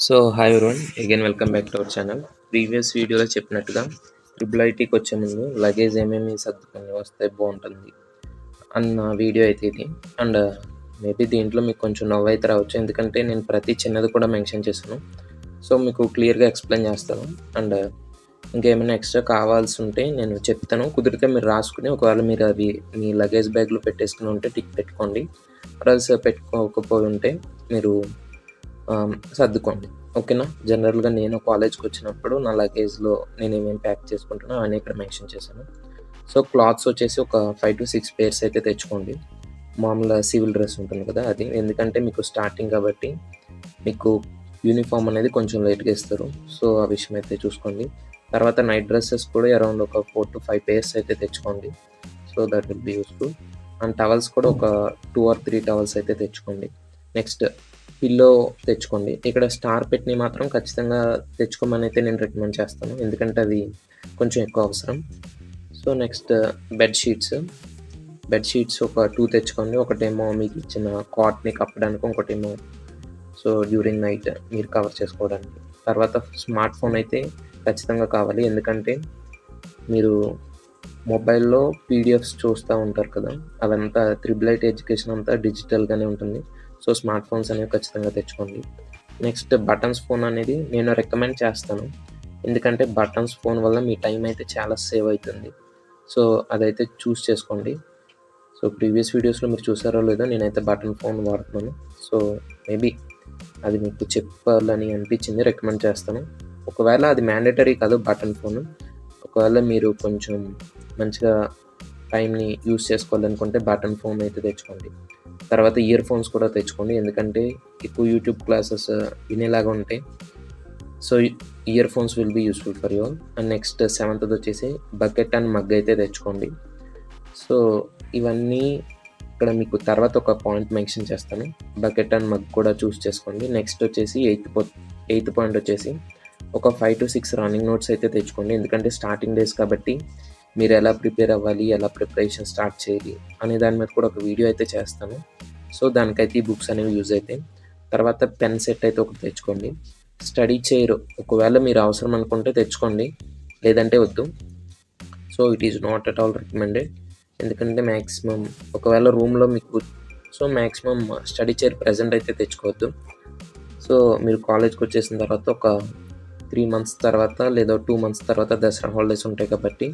So hi everyone, again welcome back to our channel. Previous వీడియోలో చెప్పినట్టుగా triple ఐటీకి వచ్చే ముందు లగేజ్ ఏమేమి సర్దుకొని వస్తే బాగుంటుంది అన్న వీడియో అయితే ఇది. అండ్ మేబీ దీంట్లో మీకు కొంచెం నవ్వు అయితే రావచ్చు, ఎందుకంటే నేను ప్రతి చిన్నది కూడా మెన్షన్ చేశాను. సో మీకు క్లియర్గా ఎక్స్ప్లెయిన్ చేస్తాను. అండ్ ఇంకేమైనా ఎక్స్ట్రా కావాల్సి ఉంటే నేను చెప్తాను. కుదిరితే మీరు రాసుకుని, ఒకవేళ మీరు అవి మీ లగేజ్ బ్యాగ్లో పెట్టేసుకుని ఉంటే టిక్ పెట్టుకోండి. రల్స్ పెట్టుకోకపోయి ఉంటే మీరు సర్దుకోండి, ఓకేనా. జనరల్గా నేను కాలేజ్కి వచ్చినప్పుడు నా లగేజ్లో నేను ఏమేమి ప్యాక్ చేసుకుంటానో అవన్నీ ఇక్కడ మెన్షన్ చేశాను. సో క్లాత్స్ వచ్చేసి ఒక 5 to 6 పేర్స్ అయితే తెచ్చుకోండి. మామూలుగా సివిల్ డ్రెస్ ఉంటుంది కదా అది, ఎందుకంటే మీకు స్టార్టింగ్ కాబట్టి మీకు యూనిఫామ్ అనేది కొంచెం లేట్గా ఇస్తారు. సో ఆ విషయం అయితే చూసుకోండి. తర్వాత నైట్ డ్రెస్సెస్ కూడా అరౌండ్ ఒక 4 to 5 పేర్స్ అయితే తెచ్చుకోండి. So that will be useful. And towels కూడా ఒక 2 or 3 టవల్స్ అయితే తెచ్చుకోండి. నెక్స్ట్ పిల్లో తెచ్చుకోండి. ఇక్కడ స్టార్ పెట్టిని మాత్రం ఖచ్చితంగా తెచ్చుకోమని అయితే నేను రికమెండ్ చేస్తాను, ఎందుకంటే అది కొంచెం ఎక్కువ అవసరం. సో నెక్స్ట్ బెడ్ షీట్స్ ఒక 2 తెచ్చుకోండి. ఒకటేమో మీకు ఇచ్చిన కాట్ని కప్పడానికి, ఇంకోటేమో సో డ్యూరింగ్ నైట్ మీరు కవర్ చేసుకోవడానికి. తర్వాత స్మార్ట్ ఫోన్ అయితే ఖచ్చితంగా కావాలి, ఎందుకంటే మీరు మొబైల్లో పీడిఎఫ్స్ చూస్తూ ఉంటారు కదా, అదంతా ట్రిపుల్ ఐటీ ఎడ్యుకేషన్ అంతా డిజిటల్గానే ఉంటుంది. సో స్మార్ట్ ఫోన్స్ అనేవి ఖచ్చితంగా తెచ్చుకోండి. నెక్స్ట్ బటన్స్ ఫోన్ అనేది నేను రికమెండ్ చేస్తాను, ఎందుకంటే బటన్స్ ఫోన్ వల్ల మీ టైం అయితే చాలా సేవ్ అవుతుంది. సో అదైతే చూస్ చేసుకోండి. సో ప్రీవియస్ వీడియోస్లో మీరు చూసారో లేదో, నేనైతే బటన్ ఫోన్ వాడుతున్నాను. సో మేబీ అది మీకు చెప్పాలని అనిపించింది, రికమెండ్ చేస్తాను. ఒకవేళ అది మ్యాండేటరీ కాదు బటన్ ఫోన్, ఒకవేళ మీరు కొంచెం మంచిగా టైంని యూస్ చేసుకోవాలనుకుంటే బటన్ ఫోన్ అయితే తెచ్చుకోండి. తర్వాత ఇయర్ ఫోన్స్ కూడా తెచ్చుకోండి, ఎందుకంటే ఎక్కువ యూట్యూబ్ క్లాసెస్ వినేలాగా ఉంటాయి. So earphones will be useful for you all. And next 7th వచ్చేసి బకెట్ అండ్ మగ్ అయితే తెచ్చుకోండి. సో ఇవన్నీ ఇక్కడ మీకు తర్వాత ఒక పాయింట్ మెన్షన్ చేస్తాను, బకెట్ అండ్ మగ్ కూడా చూస్ చేసుకోండి. నెక్స్ట్ వచ్చేసి 8th పాయింట్ వచ్చేసి ఒక 5 to 6 రన్నింగ్ నోట్స్ అయితే తెచ్చుకోండి, ఎందుకంటే స్టార్టింగ్ డేస్ కాబట్టి మీరు ఎలా ప్రిపేర్ అవ్వాలి, ఎలా ప్రిపరేషన్ స్టార్ట్ చేయాలి అనే దాని మీద కూడా ఒక వీడియో అయితే చేస్తాను. సో దానికైతే ఈ బుక్స్ అనేవి యూజ్ అవుతాయి. తర్వాత పెన్ సెట్ అయితే ఒకటి తెచ్చుకోండి. స్టడీ చైర్ ఒకవేళ మీరు అవసరం అనుకుంటే తెచ్చుకోండి, లేదంటే వద్దు. So it is not at all recommended, ఎందుకంటే మ్యాక్సిమం ఒకవేళ రూమ్లో మీకు so maximum study chair present అయితే తెచ్చుకోవద్దు. సో మీరు కాలేజ్కి వచ్చేసిన తర్వాత ఒక 3 months తర్వాత లేదా 2 months తర్వాత దసరా హాలిడేస్ ఉంటాయి కాబట్టి,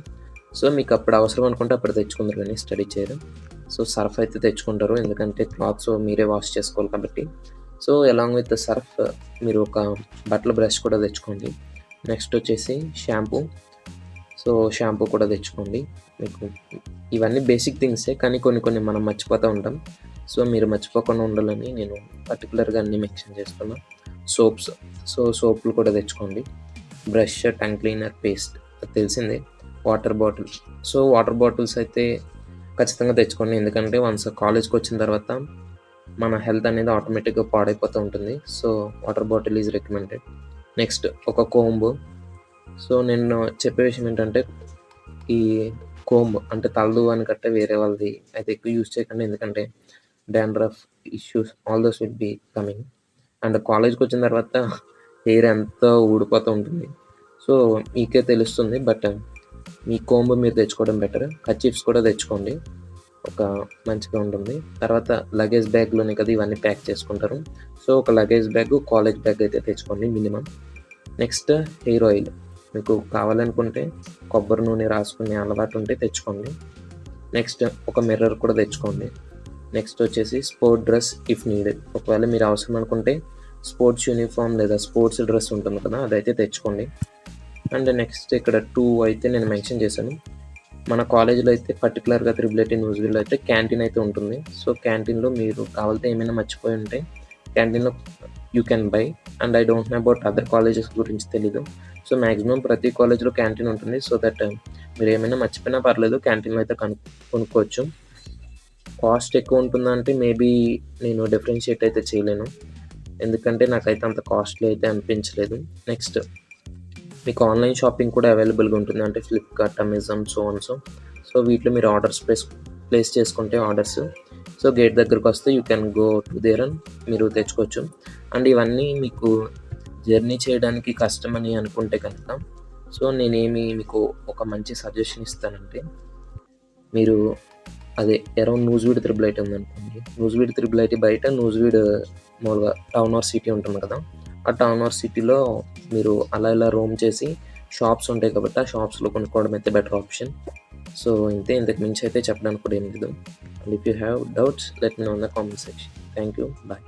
సో మీకు అప్పుడు అవసరం అనుకుంటే అప్పుడు తెచ్చుకుందరు కానీ స్టడీ చైర్. సో సర్ఫ్ అయితే తెచ్చుకుంటారు, ఎందుకంటే క్లాత్స్ మీరే వాష్ చేసుకోవాలి కాబట్టి. సో అలాంగ్ విత్ సర్ఫ్ మీరు ఒక బట్టల బ్రష్ కూడా తెచ్చుకోండి. నెక్స్ట్ వచ్చేసి షాంపూ కూడా తెచ్చుకోండి. మీకు ఇవన్నీ బేసిక్ థింగ్సే, కానీ కొన్ని మనం మర్చిపోతూ ఉంటాం. సో మీరు మర్చిపోకుండా ఉండాలని నేను పర్టికులర్గా అన్నీ మెన్షన్ చేస్తున్నాను. సోపులు కూడా తెచ్చుకోండి. బ్రష్, టంగ్ క్లీనర్, పేస్ట్ అది తెలిసిందే. వాటర్ బాటిల్స్ అయితే ఖచ్చితంగా తెచ్చుకోండి, ఎందుకంటే వన్స్ కాలేజ్కి వచ్చిన తర్వాత మన హెల్త్ అనేది ఆటోమేటిక్గా పాడైపోతూ ఉంటుంది. So water bottle is recommended. Next ఒక కోంబు. సో నేను చెప్పే విషయం ఏంటంటే, ఈ కోంబ్ అంటే తలదువ్వని కట్టే వేరే వాళ్ళది అయితే ఎక్కువ యూజ్ చేయకండి, ఎందుకంటే dandruff issues all those will be coming. And కాలేజ్కి వచ్చిన తర్వాత హెయిర్ ఎంతో ఊడిపోతూ ఉంటుంది. సో మీకే తెలుస్తుంది, బట్ మీ కోంబు మీరు తెచ్చుకోవడం బెటర్. కర్చీఫ్స్ కూడా తెచ్చుకోండి, ఒక మంచిగా ఉంటుంది. తర్వాత లగేజ్ బ్యాగ్లోనే కదా ఇవన్నీ ప్యాక్ చేసుకుంటారు. సో ఒక లగేజ్ బ్యాగ్, కాలేజ్ బ్యాగ్ అయితే తెచ్చుకోండి మినిమం. నెక్స్ట్ హెయిర్ ఆయిల్, మీకు కావాలనుకుంటే కొబ్బరి నూనె రాసుకునే అలవాటు ఉంటే తెచ్చుకోండి. నెక్స్ట్ ఒక మిర్రర్ కూడా తెచ్చుకోండి. నెక్స్ట్ వచ్చేసి స్పోర్ట్ డ్రెస్ ఇఫ్ నీడెడ్, ఒకవేళ మీరు అవసరం అనుకుంటే స్పోర్ట్స్ యూనిఫామ్ లేదా స్పోర్ట్స్ డ్రెస్ ఉంటుంది కదా అదైతే తెచ్చుకోండి. అండ్ నెక్స్ట్ ఇక్కడ 2 అయితే నేను మెన్షన్ చేశాను. మన కాలేజీలో అయితే పర్టికులర్గా ట్రిపుల్ ఐటీ న్యూజిలాండ్లో అయితే క్యాంటీన్ అయితే ఉంటుంది. సో క్యాంటీన్లో మీరు కావాలంటే ఏమైనా మర్చిపోయి ఉంటే క్యాంటీన్లో you can buy. And I don't know about other colleges గురించి తెలీదు. సో మ్యాక్సిమం ప్రతి కాలేజ్లో క్యాంటీన్ ఉంటుంది. సో దట్ మీరు ఏమైనా మర్చిపోయినా పర్లేదు, క్యాంటీన్లో అయితే కొనుక్కోవచ్చు. కాస్ట్ ఎక్కువ ఉంటుందంటే మేబీ నేను డిఫరెన్షియేట్ అయితే చేయలేను, ఎందుకంటే నాకైతే అంత కాస్ట్లీ అయితే అనిపించలేదు. నెక్స్ట్ మీకు ఆన్లైన్ షాపింగ్ కూడా అవైలబుల్గా ఉంటుంది, అంటే ఫ్లిప్కార్ట్, అమెజాన్, సో వీటిలో మీరు ఆర్డర్స్ ప్లేస్ చేసుకుంటే ఆర్డర్స్ సో గేట్ దగ్గరకు వస్తే you can go to their అని మీరు తెచ్చుకోవచ్చు. అండ్ ఇవన్నీ మీకు జర్నీ చేయడానికి కష్టమని అనుకుంటే కనుక సో నేనేమి మీకు ఒక మంచి సజెషన్ ఇస్తానంటే, మీరు అదే అరౌండ్ నూజివీడు 888 ఉందనుకోండి. నూజివీడు 888 బయట నూజివీడు మామూలుగా టౌన్ ఆర్ సిటీ ఉంటుంది కదా! ఆ టౌన్ ఆర్ సిటీలో మీరు అలా ఇలా రోమ్ చేసి షాప్స్ ఉంటాయి కాబట్టి ఆ షాప్స్‌లో కొనుక్కోవడం అయితే బెటర్ ఆప్షన్. సో ఇంతే, ఇంతకు మించి అయితే చెప్పడానికి కూడా ఏం లేదు. And if you have doubts let me know in the comment section. Thank you. By.